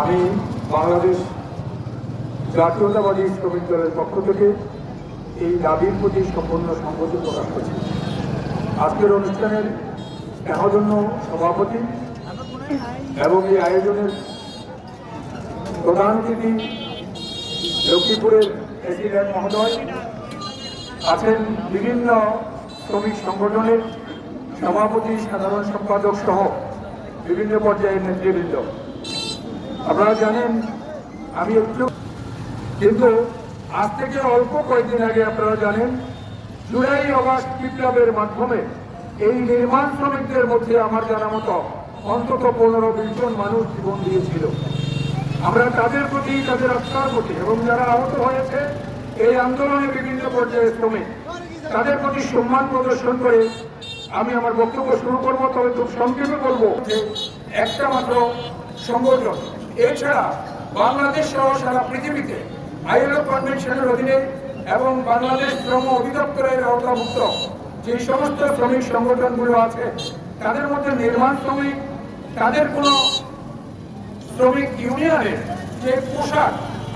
আমি বাংলাদেশ জাতীয়তাবাদী শ্রমিক দলের পক্ষ থেকে এই দাবির প্রতি সম্পূর্ণ সংহতি প্রকাশ করছি। আজকের অনুষ্ঠানের স্নেহজন্য সভাপতি এবং এই আয়োজনের প্রধান অতিথি লক্ষ্মীপুরের প্রেসিডেন্ট মহোদয় আছেন, বিভিন্ন শ্রমিক সংগঠনের সভাপতি, সাধারণ সম্পাদক সহ বিভিন্ন পর্যায়ের নেতৃবৃন্দ। আপনারা জানেন আমি একটু, কিন্তু আজ থেকে অল্প কয়েকদিন আগে আপনারা জানেন জুলাই আগস্ট বিপ্লবের মাধ্যমে এই নির্মাণ শ্রমিকদের মধ্যে আমার জানা মতো অন্তত 15-20 জন মানুষ জীবন দিয়েছিল। আমরা তাদের প্রতি, তাদের আত্মার প্রতি এবং যারা আহত হয়েছে এই আন্দোলনে বিভিন্ন পর্যায়ে শ্রমিক, তাদের প্রতি সম্মান প্রদর্শন করে আমি আমার বক্তব্য শুরু করবো। তবে খুব সংক্ষেপে বলবো যে একটা মাত্র সংগঠন, এছাড়া বাংলাদেশ সহ সারা পৃথিবীতে আইএলও কনভেনশনের অধীনে এবং বাংলাদেশ শ্রম অধিদপ্তরের আওতাভুক্ত যে সমস্ত শ্রমিক সংগঠনগুলো আছে তাদের মধ্যে নির্মাণ শ্রমিক, তাদের কোনো শ্রমিক ইউনিয়নের যে পোশাক,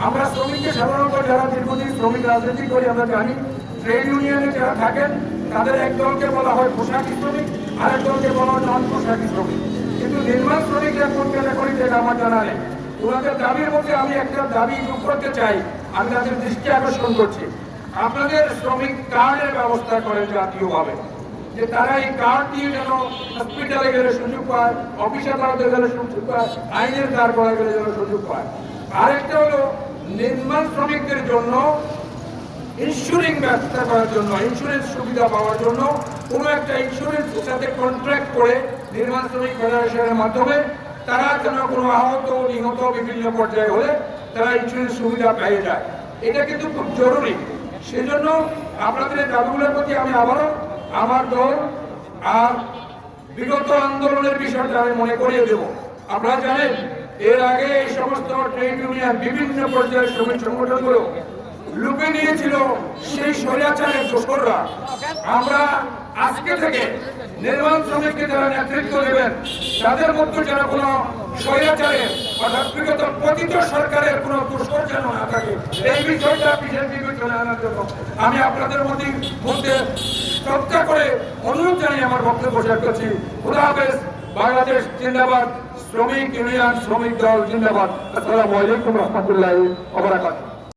আমরা শ্রমিককে সাধারণত যারা দীর্ঘদিন শ্রমিক রাজনীতি করি আমরা জানি ট্রেড ইউনিয়নে যারা থাকেন তাদের একদলকে বলা হয় পোশাকি শ্রমিক, আরেক দলকে বলা হয় নন পোশাকি শ্রমিক। কিন্তু নির্মাণ শ্রমিকরা কোন ক্যাটাগরিতে আমার জানা নেই। ওনাদের দাবির মধ্যে আমি একটা দাবি যোগ করতে চাই, আমি তাদের দৃষ্টি আকর্ষণ করছি। আপনাদের শ্রমিক কার্ডের ব্যবস্থা করেন জাতীয়ভাবে, যে তারা এই কার্ড দিয়ে যেন হসপিটালে গেলে সুযোগ পায়, অফিস আদালতে গেলে সুযোগ পায়, আইনের দাঁড় করা গেলে যেন সুযোগ পায়। আরেকটা হলো নির্মাণ শ্রমিকদের জন্য ইন্স্যুরেন্স ব্যবস্থা করার জন্য, ইন্স্যুরেন্স সুবিধা পাওয়ার জন্য কোনো একটা ইন্স্যুরেন্সের সাথে কন্ট্রাক্ট করে নির্মাণ শ্রমিক ফেডারেশনের মাধ্যমে তারা যেন কোনো আহত নিহত বিভিন্ন পর্যায়ে হলে তারা ইন্স্যুরেন্স সুবিধা পেয়ে যায়। এটা কিন্তু খুব জরুরি। সেজন্য আপনাদের দাবিগুলোর প্রতি আমি আবারও আমার দল আর বিগত আন্দোলনের বিষয়টা আমি মনে করিয়ে দেব। আপনারা জানেন এর আগে এই সমস্ত ট্রেড ইউনিয়ন বিভিন্ন পর্যায়ের শ্রমিক সংগঠনগুলো লুপে নিয়েছিল সেই স্বৈরাচারের দোসররা। আমরা আজকে থেকে নির্মাণ শ্রমিককে যারা নেতৃত্ব দেবেন তাদের মধ্যে যেন কোনো স্বৈরাচারের অর্থাৎ বিগত পতিত সরকারের কোনো দোসর যেন না থাকে, এই বিষয়টা বিশেষ বিবেচনা আনার জন্য আমি আপনাদের মধ্যে শ্রদ্ধা করে অনুরোধ জানিয়ে আমার বক্তব্য শেষ করছি। খোদা হাফেজ। বাংলাদেশ জিন্দাবাদ, শ্রমিক ইউনিয়ন শ্রমিক দল জিন্দাবাদ। আসসালামু আলাইকুম রহমতুল্লাহি ওয়া বারাকাতুহু।